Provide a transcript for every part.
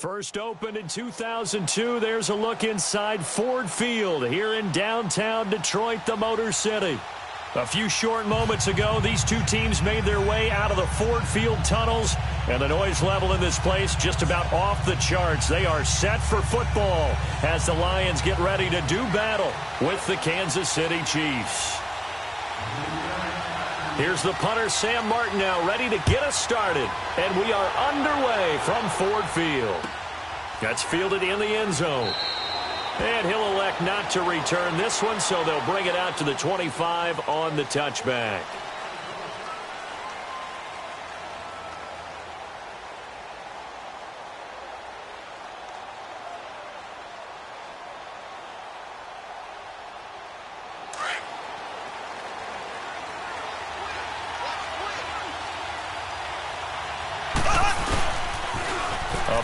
First opened in 2002, there's a look inside Ford Field here in downtown Detroit, the Motor City. A few short moments ago, these two teams made their way out of the Ford Field tunnels, and the noise level in this place just about off the charts. They are set for football as the Lions get ready to do battle with the Kansas City Chiefs. Here's the punter, Sam Martin, now ready to get us started. And we are underway from Ford Field. That's fielded in the end zone. And he'll elect not to return this one, so they'll bring it out to the 25 on the touchback.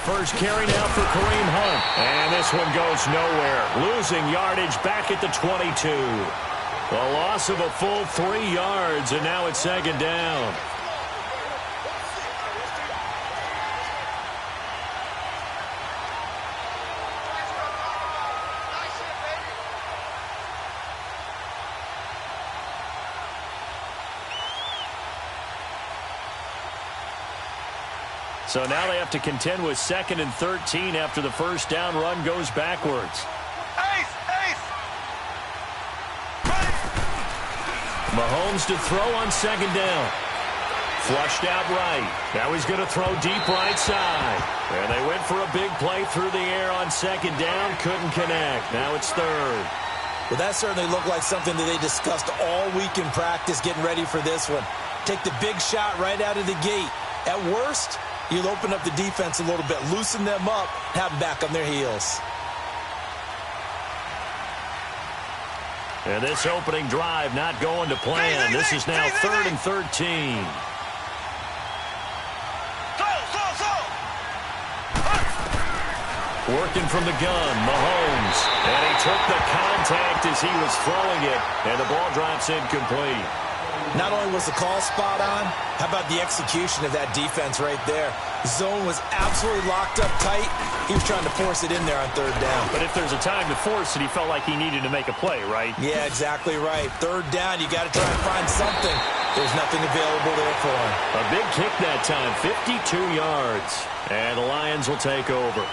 First carry now for Kareem Hunt. And this one goes nowhere. Losing yardage back at the 22. A loss of a full 3 yards, and now it's second down. So now they have to contend with 2nd and 13 after the first down run goes backwards. Mahomes to throw on second down. Flushed out right. Now he's going to throw deep right side. And they went for a big play through the air on second down. Couldn't connect. Now it's third. Well, that certainly looked like something that they discussed all week in practice getting ready for this one. Take the big shot right out of the gate. At worst, you'll open up the defense a little bit, loosen them up, have them back on their heels. And this opening drive not going to plan. This is now 3rd and 13. Working from the gun, Mahomes. And he took the contact as he was throwing it, and the ball drops incomplete. Not only was the call spot on, how about the execution of that defense right there? Zone was absolutely locked up tight. He was trying to force it in there on third down. But if there's a time to force it, he felt like he needed to make a play, right? Yeah, exactly right. Third down, you got to try and find something. There's nothing available there for him. A big kick that time, 52 yards. And the Lions will take over.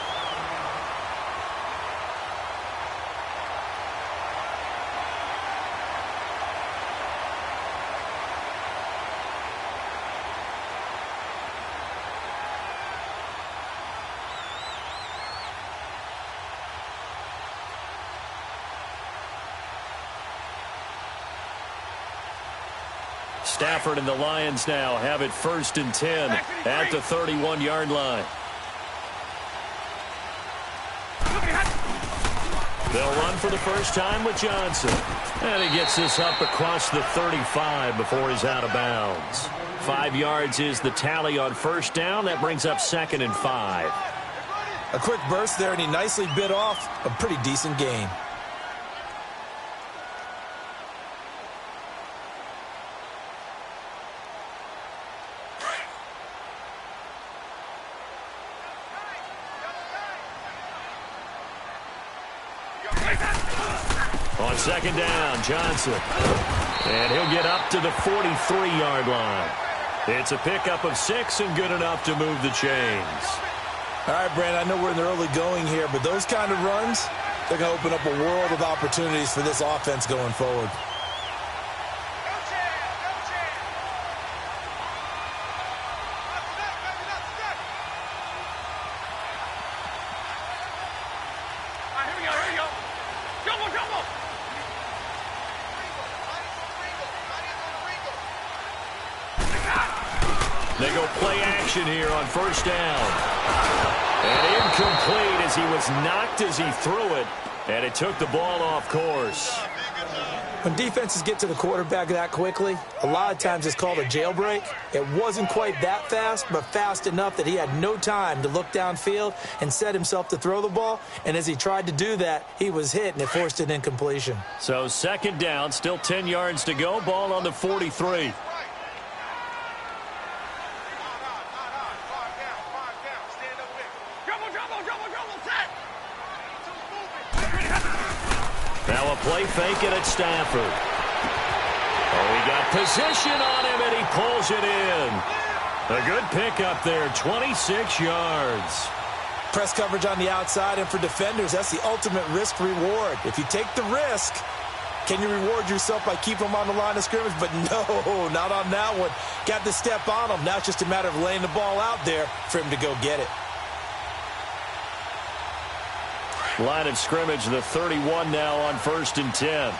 Stafford and the Lions now have it 1st and 10 at the 31-yard line. They'll run for the first time with Johnson. And he gets this up across the 35 before he's out of bounds. 5 yards is the tally on first down. That brings up 2nd and 5. A quick burst there, and he nicely bit off a pretty decent gain. On second down, Johnson. And he'll get up to the 43-yard line. It's a pickup of 6 and good enough to move the chains. All right, Brandon, I know we're in the early going here, but those kind of runs, they're going to open up a world of opportunities for this offense going forward. They go play action here on first down. And incomplete as he was knocked as he threw it. And it took the ball off course. When defenses get to the quarterback that quickly, a lot of times it's called a jailbreak. It wasn't quite that fast, but fast enough that he had no time to look downfield and set himself to throw the ball. And as he tried to do that, he was hit, and it forced an incompletion. So second down, still 10 yards to go. Ball on the 43. play fake it at Stafford. Oh, he got position on him, and he pulls it in. A good pickup there, 26 yards. Press coverage on the outside, and for defenders, that's the ultimate risk-reward. If you take the risk, can you reward yourself by keeping them on the line of scrimmage? But no, not on that one. Got to step on them. Now it's just a matter of laying the ball out there for him to go get it. Line of scrimmage, the 31 now on 1st and 10.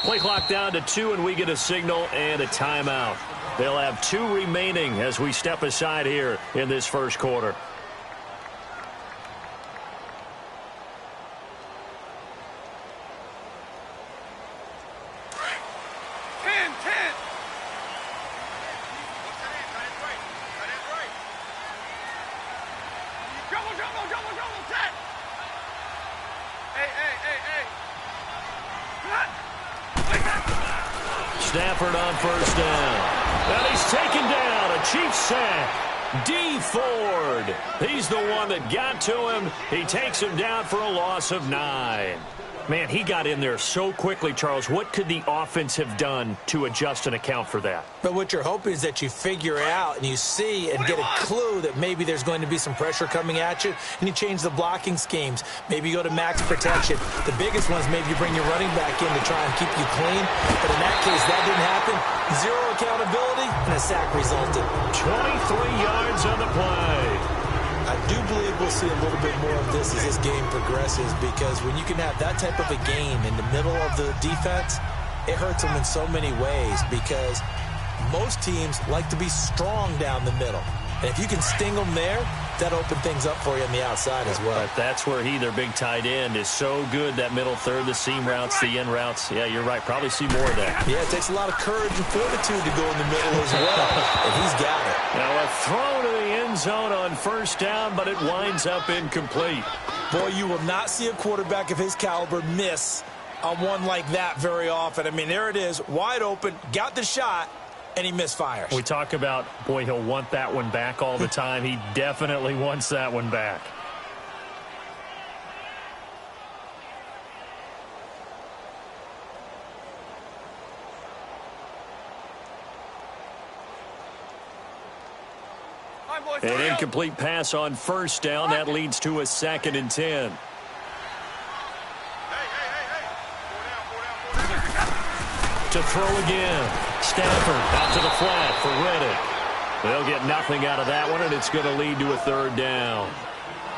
Play clock down to 2, and we get a signal and a timeout. They'll have 2 remaining as we step aside here in this first quarter. Stafford on 1st down. And he's taken down. A Chiefs sack. D. Ford. He's the one that got to him. He takes him down for a loss of 9. Man, he got in there so quickly, Charles. What could the offense have done to adjust and account for that? But what you're hoping is that you figure out and you see and get a clue that maybe there's going to be some pressure coming at you, and you change the blocking schemes. Maybe you go to max protection. The biggest one is maybe you bring your running back in to try and keep you clean. But in that case, that didn't happen. 0 accountability, and a sack resulted. 23 yards on the play. I do believe we'll see a little bit more of this as this game progresses, because when you can have that type of a game in the middle of the defense, it hurts them in so many ways, because most teams like to be strong down the middle. And if you can sting them there, that opens things up for you on the outside as well. But that's where their big tight end, is so good, that middle third, the seam routes, the end routes. Yeah, you're right. Probably see more of that. Yeah, it takes a lot of courage and fortitude to go in the middle as well, and he's got it. Now a throw to the end zone on 1st down, but it winds up incomplete. Boy, you will not see a quarterback of his caliber miss on one like that very often. I mean, there it is, wide open, got the shot, and he misfires. We talk about, boy, he'll want that one back all the time. He definitely wants that one back. An incomplete pass on 1st down. That leads to a 2nd and 10. To throw again. Stafford out to the flat for Reddick. They'll get nothing out of that one, and it's going to lead to a 3rd down.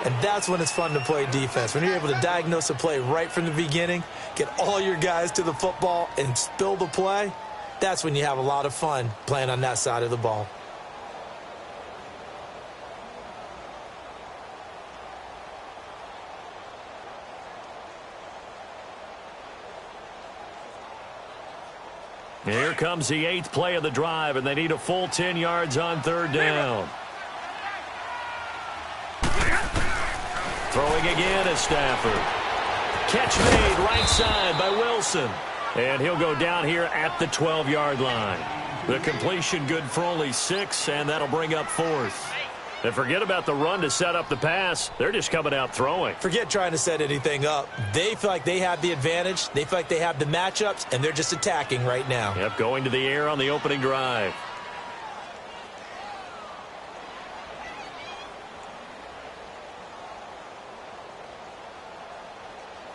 And that's when it's fun to play defense. When you're able to diagnose a play right from the beginning, get all your guys to the football, and spill the play, that's when you have a lot of fun playing on that side of the ball. Here comes the 8th play of the drive, and they need a full 10 yards on 3rd down. Throwing again is Stafford. Catch made right side by Wilson. And he'll go down here at the 12-yard line. The completion good for only 6, and that'll bring up 4th. And forget about the run to set up the pass. They're just coming out throwing. Forget trying to set anything up. They feel like they have the advantage. They feel like they have the matchups, and they're just attacking right now. Yep, going to the air on the opening drive.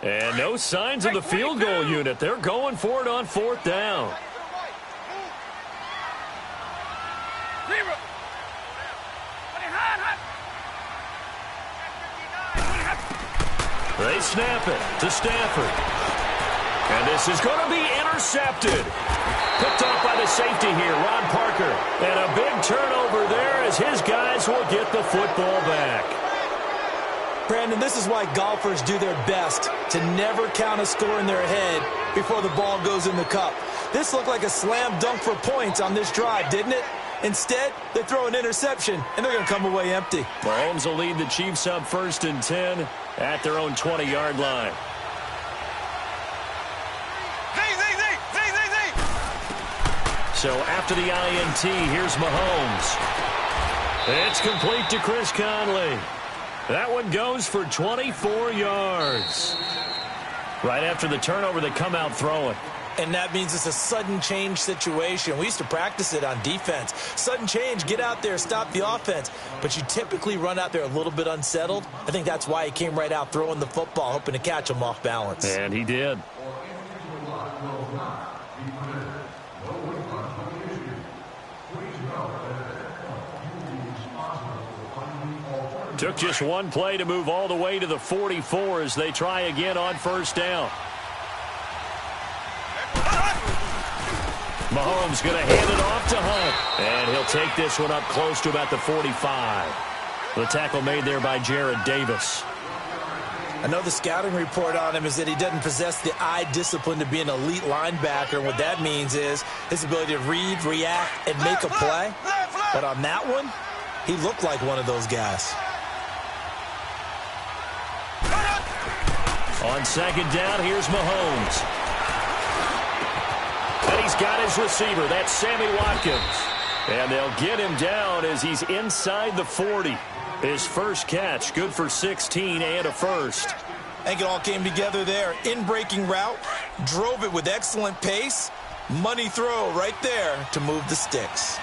And no signs of the field goal unit. They're going for it on 4th down. They snap it to Stafford. And this is going to be intercepted. Picked off by the safety here, Ron Parker. And a big turnover there as his guys will get the football back. Brandon, this is why golfers do their best to never count a score in their head before the ball goes in the cup. This looked like a slam dunk for points on this drive, didn't it? Instead, they throw an interception, and they're going to come away empty. Mahomes will lead the Chiefs up 1st and 10 at their own 20-yard line. So after the INT, here's Mahomes. It's complete to Chris Conley. That one goes for 24 yards. Right after the turnover, they come out throwing. And that means it's a sudden change situation. We used to practice it on defense. Sudden change, get out there, stop the offense. But you typically run out there a little bit unsettled. I think that's why he came right out throwing the football, hoping to catch him off balance. And he did. Took just one play to move all the way to the 44 as they try again on first down. Mahomes going to hand it off to Hunt. And he'll take this one up close to about the 45. The tackle made there by Jared Davis. I know the scouting report on him is that he doesn't possess the eye discipline to be an elite linebacker. And what that means is his ability to read, react, and make a play. But on that one, he looked like one of those guys. On second down, here's Mahomes. And he's got his receiver. That's Sammy Watkins. And they'll get him down as he's inside the 40. His first catch, good for 16 and a first. I think it all came together there. In-breaking route, drove it with excellent pace. Money throw right there to move the sticks.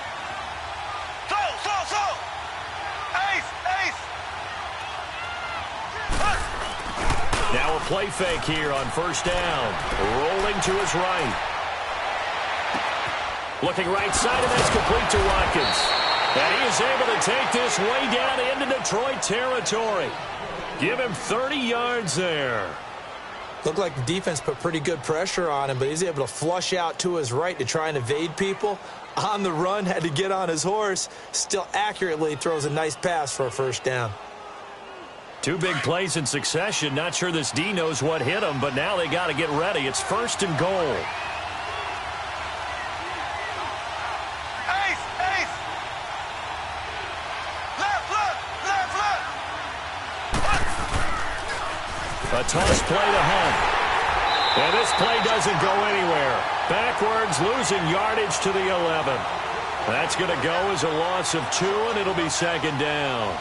Now a play fake here on first down. Rolling to his right. Looking right side, and that's complete to Watkins. And he is able to take this way down into Detroit territory. Give him 30 yards there. Looked like the defense put pretty good pressure on him, but he's able to flush out to his right to try and evade people. On the run, had to get on his horse. Still accurately throws a nice pass for a first down. Two big plays in succession. Not sure this D knows what hit him, but now they got to get ready. It's first and goal. A toss play to Hunt. And this play doesn't go anywhere. Backwards, losing yardage to the 11. That's going to go as a loss of 2, and it'll be second down.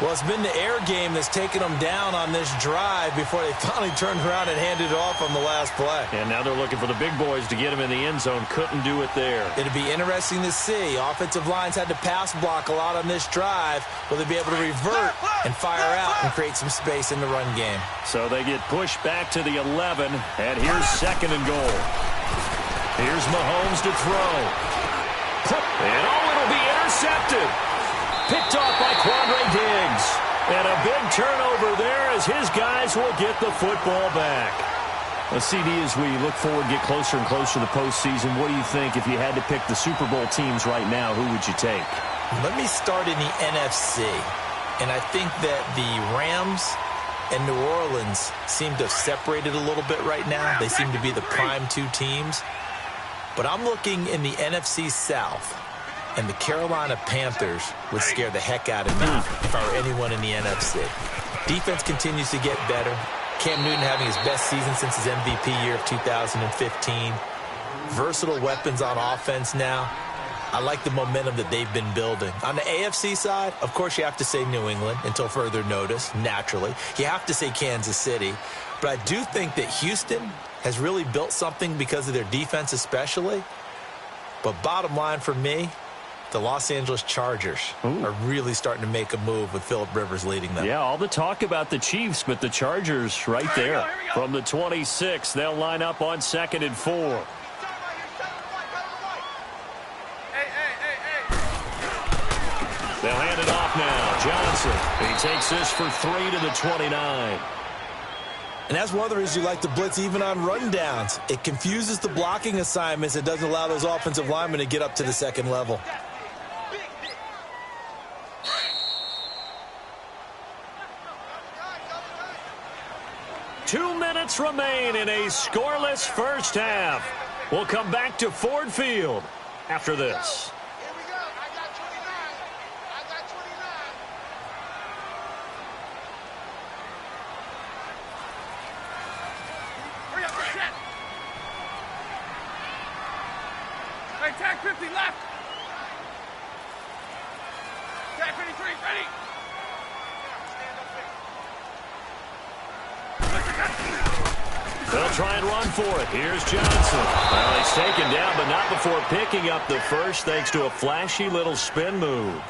Well, it's been the air game that's taken them down on this drive before they finally turned around and handed it off on the last play. And now they're looking for the big boys to get him in the end zone. Couldn't do it there. It'll be interesting to see. Offensive lines had to pass block a lot on this drive. Will they be able to revert and fire out and create some space in the run game? So they get pushed back to the 11, and here's second and goal. Here's Mahomes to throw. And it'll be intercepted. Picked off by Quandre Diggs. And a big turnover there as his guys will get the football back. Well, CD, as we look forward, get closer and closer to the postseason, what do you think if you had to pick the Super Bowl teams right now, who would you take? Let me start in the NFC. And I think that the Rams and New Orleans seem to have separated a little bit right now. They seem to be the prime two teams. But I'm looking in the NFC South. And the Carolina Panthers would scare the heck out of me if I were anyone in the NFC. Defense continues to get better. Cam Newton having his best season since his MVP year of 2015. Versatile weapons on offense now. I like the momentum that they've been building. On the AFC side, of course, you have to say New England until further notice, naturally. You have to say Kansas City. But I do think that Houston has really built something because of their defense especially. But bottom line for me, the Los Angeles Chargers are really starting to make a move with Phillip Rivers leading them. Yeah, all the talk about the Chiefs, but the Chargers right there. From the 26, they'll line up on second and 4. They'll hand it off now. Johnson, he takes this for 3 to the 29. And that's one of the reasons you like to blitz even on rundowns. It confuses the blocking assignments. It doesn't allow those offensive linemen to get up to the second level. Two minutes remain in a scoreless first half. We'll come back to Ford Field after this. Tag 50 left. Tag 53, ready. They'll try and run for it. Here's Johnson. Well, he's taken down, but not before picking up the first thanks to a flashy little spin move.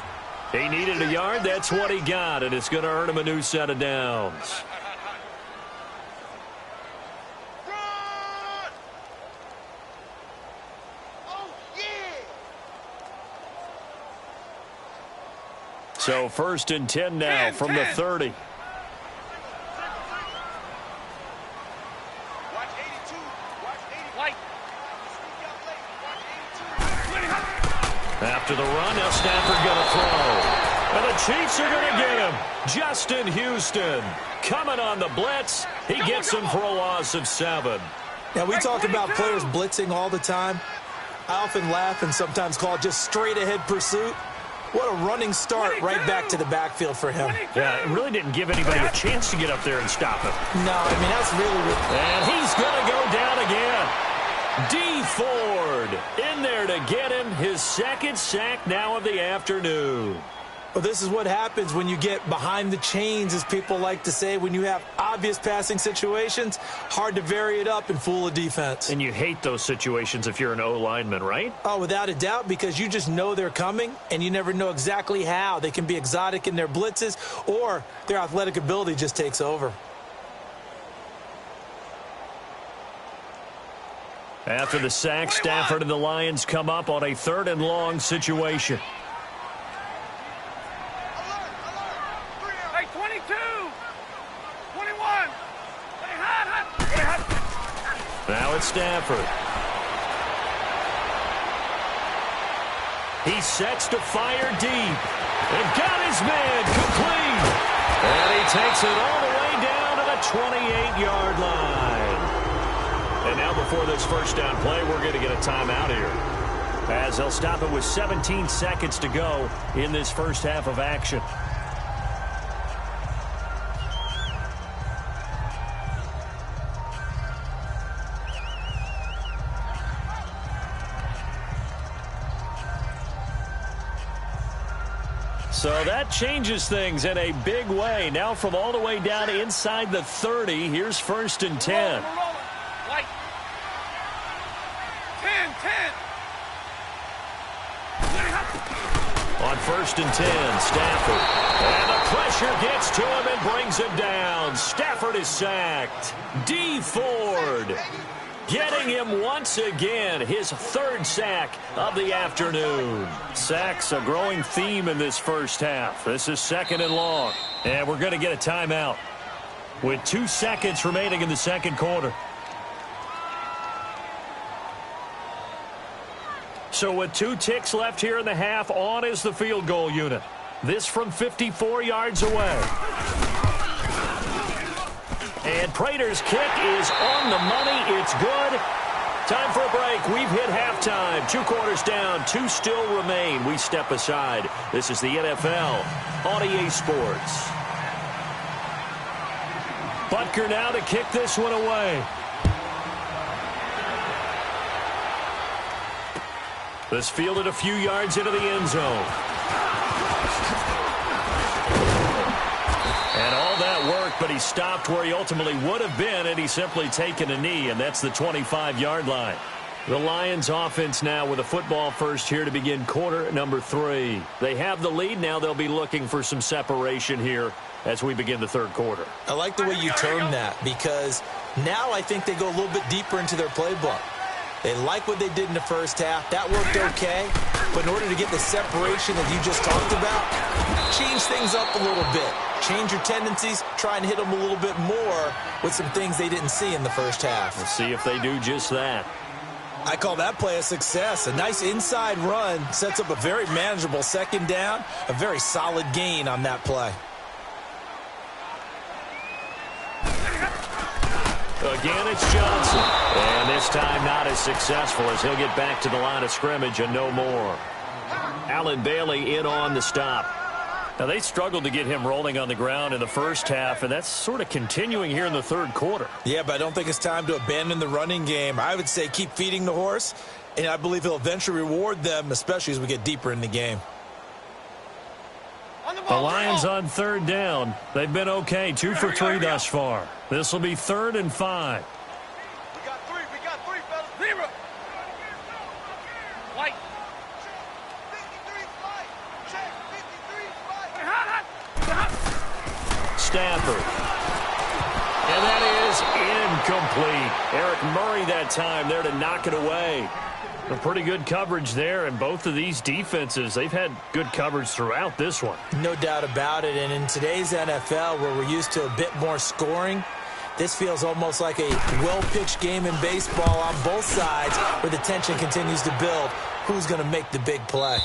He needed a yard. That's what he got, and it's going to earn him a new set of downs. So 1st and 10 now from the 30. After the run, now Stafford going to throw. And the Chiefs are going to get him. Justin Houston coming on the blitz. He gets him for a loss of 7. Now, we talk about players blitzing all the time. I often laugh and sometimes call it just straight-ahead pursuit. What a running start right back to the backfield for him. Yeah, it really didn't give anybody a chance to get up there and stop him. No, I mean, that's really... And he's going to go down again. D. Ford in there to get him his second sack now of the afternoon. Well, this is what happens when you get behind the chains, as people like to say. When you have obvious passing situations, hard to vary it up and fool a defense. And you hate those situations if you're an O-lineman, right? Oh, without a doubt, because you just know they're coming, and you never know exactly how. They can be exotic in their blitzes, or their athletic ability just takes over. After the sack, Stafford and the Lions come up on a 3rd and long situation. Hey, 22, 21. Now it's Stafford. He sets to fire deep. And got his man complete. And he takes it all the way down to the 28-yard line. And now before this first down play, we're going to get a timeout here, as they'll stop it with 17 seconds to go in this first half of action. So that changes things in a big way. Now from all the way down inside the 30, here's 1st and 10. Like 10. On 1st and 10, Stafford. And the pressure gets to him and brings him down. Stafford is sacked. D. Ford getting him once again, his 3rd sack of the afternoon. Sacks a growing theme in this first half. This is 2nd and long. And we're going to get a timeout with 2 seconds remaining in the second quarter. So with 2 ticks left here in the half, on is the field goal unit. This from 54 yards away. And Prater's kick is on the money. It's good. Time for a break. We've hit halftime. 2 quarters down. 2 still remain. We step aside. This is the NFL on EA Sports. Butker now to kick this one away. This fielded a few yards into the end zone. And all that work, but he stopped where he ultimately would have been, and he's simply taken a knee, and that's the 25-yard line. The Lions offense now with a football first here to begin quarter number 3. They have the lead. Now they'll be looking for some separation here as we begin the third quarter. I like the way you term that, because now I think they go a little bit deeper into their playbook. They like what they did in the first half. That worked okay. But in order to get the separation that you just talked about, change things up a little bit. Change your tendencies. Try and hit them a little bit more with some things they didn't see in the first half. We'll see if they do just that. I call that play a success. A nice inside run sets up a very manageable second down. A very solid gain on that play. Again, it's Johnson. And this time not as successful, as he'll get back to the line of scrimmage and no more. Allen Bailey in on the stop. Now, they struggled to get him rolling on the ground in the first half, and that's sort of continuing here in the third quarter. Yeah, but I don't think it's time to abandon the running game. I would say keep feeding the horse And I believe he'll eventually reward them, especially as we get deeper in the game. The Lions on third down. They've been okay, 2 for 3 thus far. This will be 3rd and 5. We got three, fellas. 0. White. 53 flight. Check, 53 flight. Stafford. And that is incomplete. Eric Murray that time there to knock it away. A pretty good coverage there, and both of these defenses, they've had good coverage throughout this one. No doubt about it, and in today's NFL, where we're used to a bit more scoring, this feels almost like a well-pitched game in baseball on both sides, where the tension continues to build. Who's going to make the big play?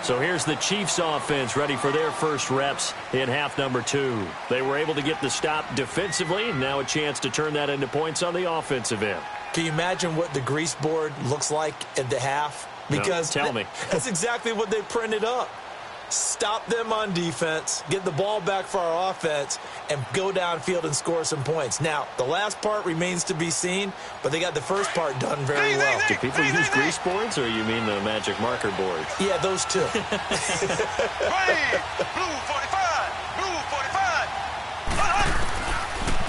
So here's the Chiefs offense ready for their first reps in half number 2. They were able to get the stop defensively. Now a chance to turn that into points on the offensive end. Can you imagine what the grease board looks like at the half? Because no, tell me. That's exactly what they printed up. Stop them on defense, get the ball back for our offense, and go downfield and score some points. Now, the last part remains to be seen, but they got the first part done very well. Do people use grease boards, or you mean the magic marker boards? Yeah, those two. Blue 45. Blue 45.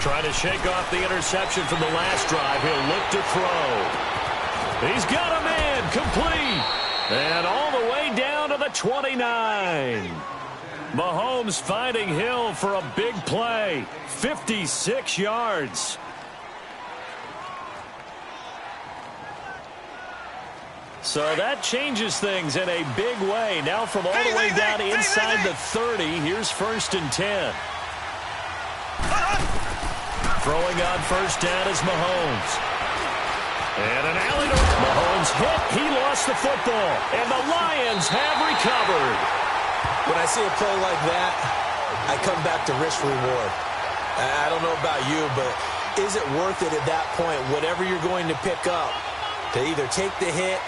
Trying to shake off the interception from the last drive. He'll look to throw. He's got a man, complete. And all the way down to the 29. Mahomes finding Hill for a big play. 56 yards. So that changes things in a big way. Now from all the way down inside the 30, here's 1st and 10. Throwing on first down is Mahomes. And an alley to Mahomes hit. He lost the football. And the Lions have recovered. When I see a play like that, I come back to risk-reward. I don't know about you, but is it worth it at that point, whatever you're going to pick up, to either take the hit,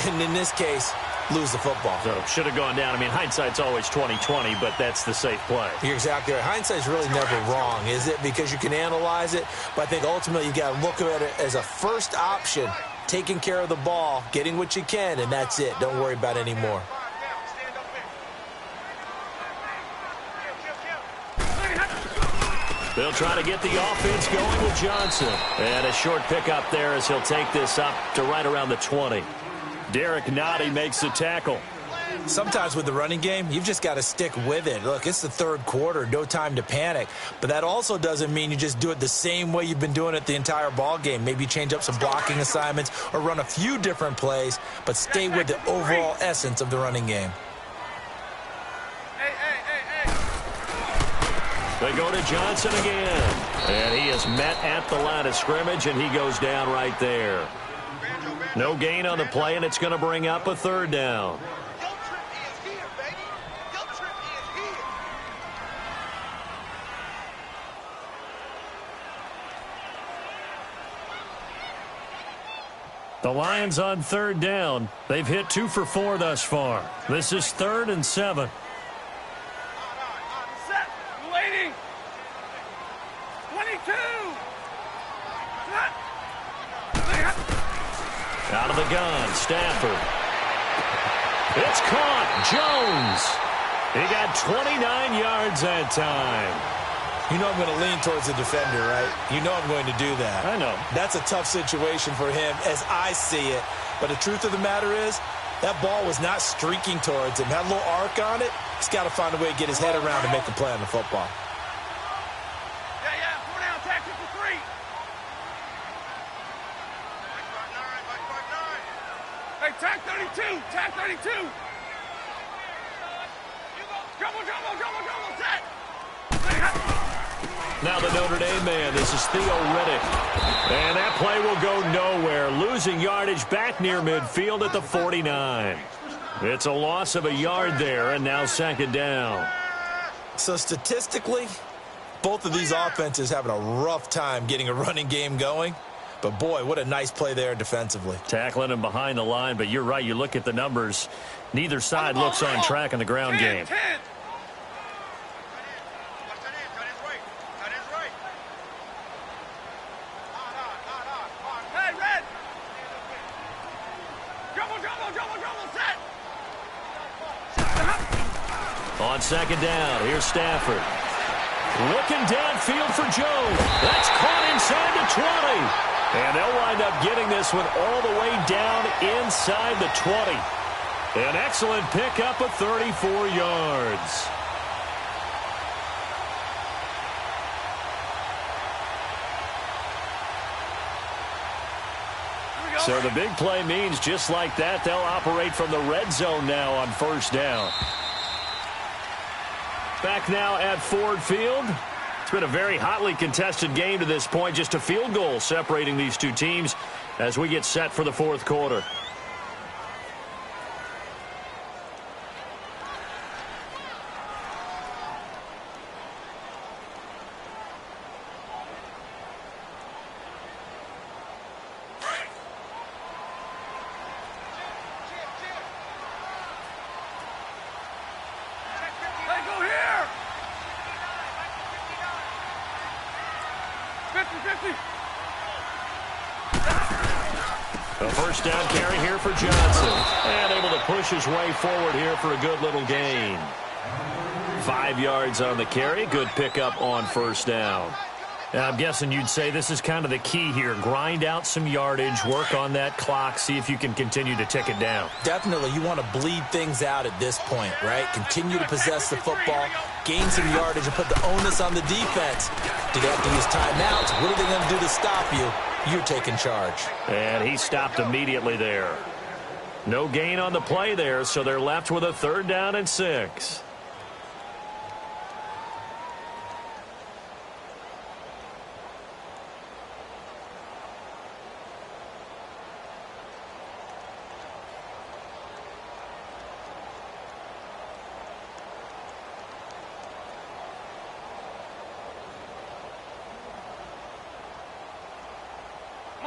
and in this case, lose the football? So should have gone down. I mean, hindsight's always 20/20, but that's the safe play. You're exactly right. Hindsight's really never wrong, is it? Because you can analyze it, but I think ultimately you got to look at it as a first option, taking care of the ball, getting what you can, and that's it. Don't worry about any more. They'll try to get the offense going with Johnson. And a short pickup there as he'll take this up to right around the 20. Derek Nottie makes the tackle. Sometimes with the running game, you've just got to stick with it. Look, it's the third quarter, no time to panic. But that also doesn't mean you just do it the same way you've been doing it the entire ball game. Maybe change up some blocking assignments or run a few different plays, but stay with the overall essence of the running game. They go to Johnson again. And he is met at the line of scrimmage, and he goes down right there. No gain on the play, and it's going to bring up a 3rd down. The Lions on 3rd down. They've hit 2 for 4 thus far. This is 3rd and 7. Set. Waiting. 22. Out of the gun, Stafford. It's caught. Jones. He got 29 yards that time. You know I'm going to lean towards the defender, right? You know I'm going to do that. I know. That's a tough situation for him as I see it. But the truth of the matter is, that ball was not streaking towards him. Had a little arc on it. He's got to find a way to get his head around to make a play on the football. Yeah. 4 down. Tactical for 3. Hey, tack 32. Tack 32. Trouble, set. Now the Notre Dame man, this is Theo Riddick. And that play will go nowhere. Losing yardage back near midfield at the 49. It's a loss of a yard there, and now 2nd down. So statistically, both of these offenses having a rough time getting a running game going. But, boy, what a nice play there defensively. Tackling him behind the line, but you're right. You look at the numbers. Neither side looks on track in the ground game. 10. On second down, here's Stafford. Looking downfield for Jones. That's caught inside the 20. And they'll wind up getting this one all the way down inside the 20. An excellent pickup of 34 yards. So the big play means just like that, they'll operate from the red zone now on first down. Back now at Ford Field. It's been a very hotly contested game to this point. Just a field goal separating these two teams as we get set for the fourth quarter. A first down carry here for Johnson. And able to push his way forward here for a good little gain. 5 yards on the carry. Good pickup on first down. Now, I'm guessing you'd say this is kind of the key here. Grind out some yardage, work on that clock, see if you can continue to tick it down. Definitely. You want to bleed things out at this point, right? Continue to possess the football, gain some yardage, and put the onus on the defense. Do they have to use timeouts? What are they going to do to stop you? You're taking charge. And he stopped immediately there. No gain on the play there, so they're left with a 3rd down and 6.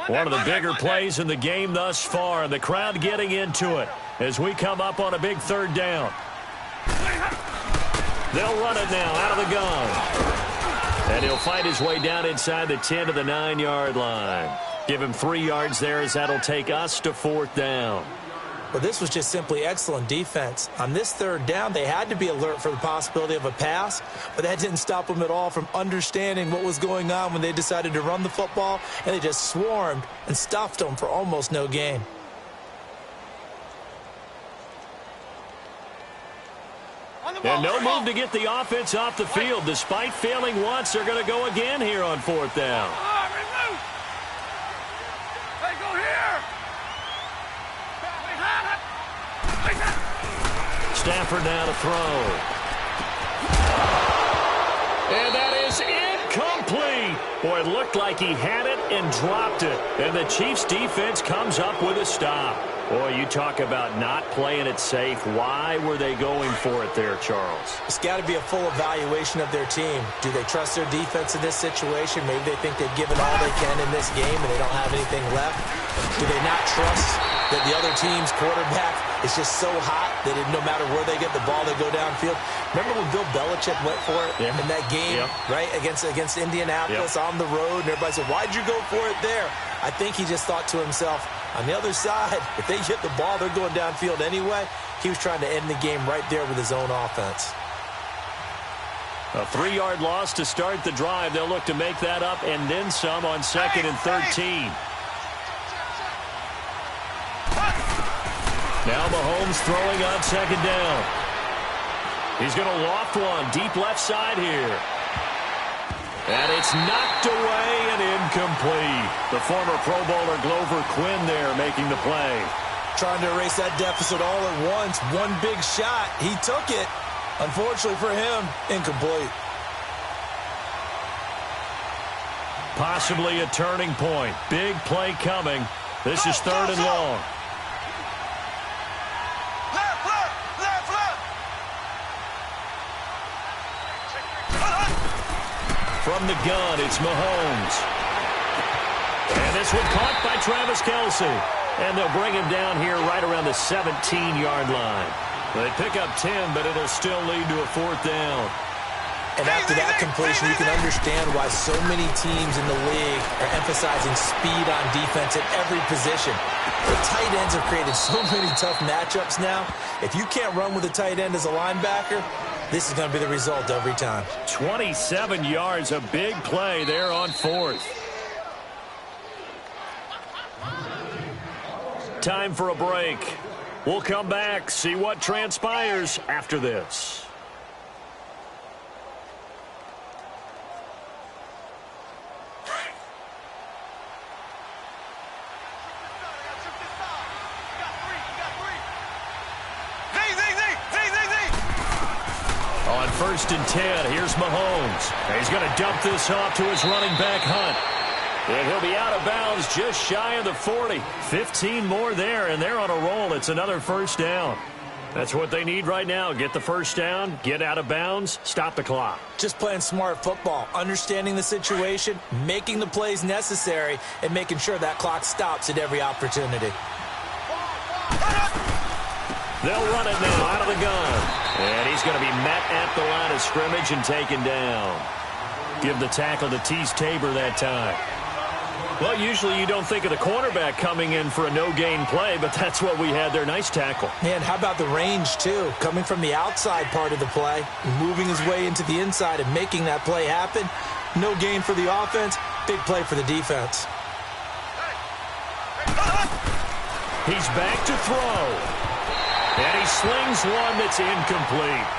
One of the bigger plays in the game thus far, and the crowd getting into it as we come up on a big 3rd down. They'll run it now out of the gun. And he'll fight his way down inside the 10 to the 9-yard line. Give him 3 yards there as that'll take us to 4th down. Well, this was just simply excellent defense. On this 3rd down, they had to be alert for the possibility of a pass, but that didn't stop them at all from understanding what was going on when they decided to run the football, and they just swarmed and stuffed them for almost no gain. And no move to get the offense off the field. Despite failing once, they're going to go again here on 4th down. Stafford now to throw. And that is incomplete. Boy, it looked like he had it and dropped it. And the Chiefs defense comes up with a stop. Boy, you talk about not playing it safe. Why were they going for it there, Charles? It's got to be a full evaluation of their team. Do they trust their defense in this situation? Maybe they think they've given all they can in this game and they don't have anything left. Do they not trust that the other team's quarterback is just so hot that no matter where they get the ball, they go downfield? Remember when Bill Belichick went for it in that game, right, against Indianapolis on the road, and everybody said, why'd you go for it there? I think he just thought to himself, on the other side, if they hit the ball, they're going downfield anyway. He was trying to end the game right there with his own offense. A 3-yard loss to start the drive. They'll look to make that up and then some on 2nd and 13. Now Mahomes throwing on 2nd down. He's going to loft one deep left side here. And it's knocked away and incomplete. The former Pro Bowler Glover Quinn there making the play. Trying to erase that deficit all at once. One big shot. He took it. Unfortunately for him, incomplete. Possibly a turning point. Big play coming. This is 3rd and long. From the gun, it's Mahomes. And this one caught by Travis Kelce. And they'll bring him down here right around the 17-yard line. They pick up 10, but it'll still lead to a 4th down. And after that completion, you can understand why so many teams in the league are emphasizing speed on defense at every position. The tight ends have created so many tough matchups now. If you can't run with a tight end as a linebacker, this is going to be the result every time. 27 yards, a big play there on 4th. Time for a break. We'll come back, see what transpires after this. On 1st and 10, here's Mahomes. He's going to dump this off to his running back, Hunt. And he'll be out of bounds just shy of the 40. 15 more there, and they're on a roll. It's another first down. That's what they need right now. Get the first down, get out of bounds, stop the clock. Just playing smart football, understanding the situation, making the plays necessary, and making sure that clock stops at every opportunity. They'll run it now out of the gun. And he's going to be met at the line of scrimmage and taken down. Give the tackle to Tease Tabor that time. Well, usually you don't think of the cornerback coming in for a no-gain play, but that's what we had there. Nice tackle. Man, how about the range, too? Coming from the outside part of the play, moving his way into the inside and making that play happen. No gain for the offense, big play for the defense. He's back to throw. And he slings one that's incomplete.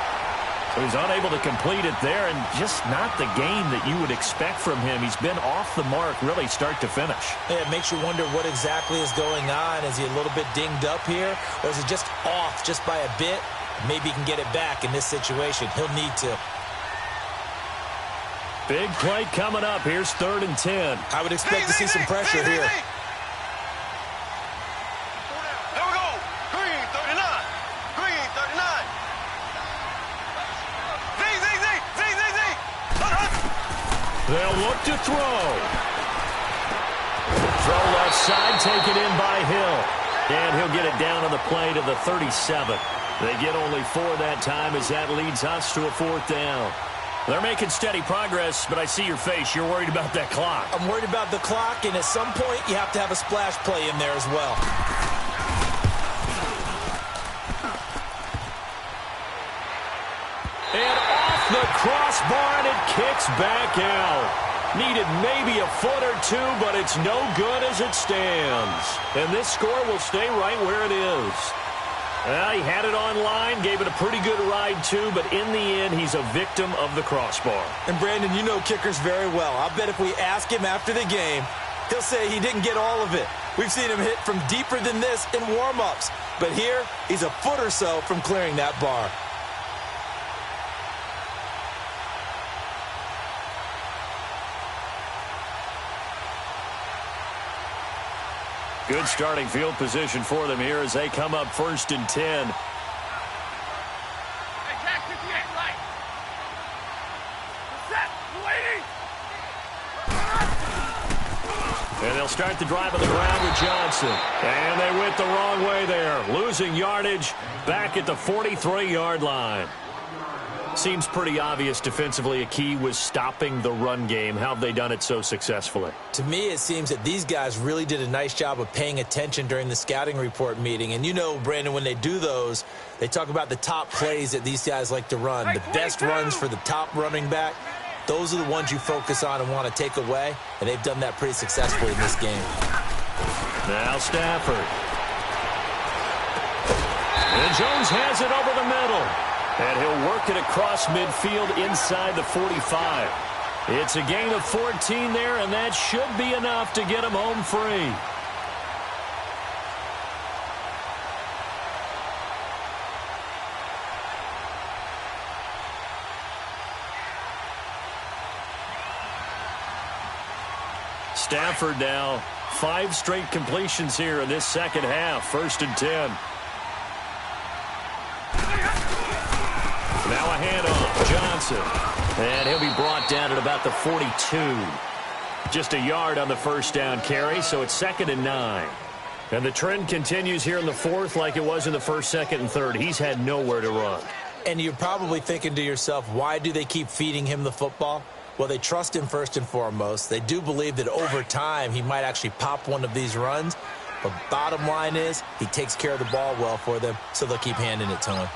So he's unable to complete it there, and just not the game that you would expect from him. He's been off the mark, really, start to finish. Yeah, it makes you wonder what exactly is going on. Is he a little bit dinged up here, or is it just off just by a bit? Maybe he can get it back in this situation. He'll need to. Big play coming up. Here's 3rd and 10. I would expect to see some pressure here. They'll look to throw. Throw left side, taken in by Hill. And he'll get it down on the play to the 37. They get only 4 that time as that leads us to a 4th down. They're making steady progress, but I see your face. You're worried about that clock. I'm worried about the clock, and at some point you have to have a splash play in there as well. And off the crossbar, and it kicks back out. Needed maybe a foot or two, but it's no good as it stands. And this score will stay right where it is. Well, he had it online, gave it a pretty good ride too, but in the end, he's a victim of the crossbar. And Brandon, you know kickers very well. I'll bet if we ask him after the game, he'll say he didn't get all of it. We've seen him hit from deeper than this in warm-ups. But here, he's a foot or so from clearing that bar. Good starting field position for them here as they come up 1st and 10. Hey, Jack, 58 right. Set, waiting. And they'll start the drive on the ground with Johnson. And they went the wrong way there. Losing yardage back at the 43-yard line. Seems pretty obvious defensively a key was stopping the run game. How have they done it so successfully? To me, it seems that these guys really did a nice job of paying attention during the scouting report meeting. And you know, Brandon, when they do those, they talk about the top plays that these guys like to run. The best runs for the top running back. Those are the ones you focus on and want to take away. And they've done that pretty successfully in this game. Now Stafford. And Jones has it over the middle. And he'll work it across midfield inside the 45. It's a gain of 14 there, and that should be enough to get him home free. Stafford now, 5 straight completions here in this second half. 1st and 10. Now a handoff, Johnson. And he'll be brought down at about the 42. Just a yard on the first down carry, so it's 2nd and 9. And the trend continues here in the 4th like it was in the 1st, 2nd, and 3rd. He's had nowhere to run. And you're probably thinking to yourself, why do they keep feeding him the football? Well, they trust him first and foremost. They do believe that over time he might actually pop one of these runs. But bottom line is he takes care of the ball well for them, so they'll keep handing it to him.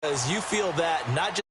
As you feel that, not just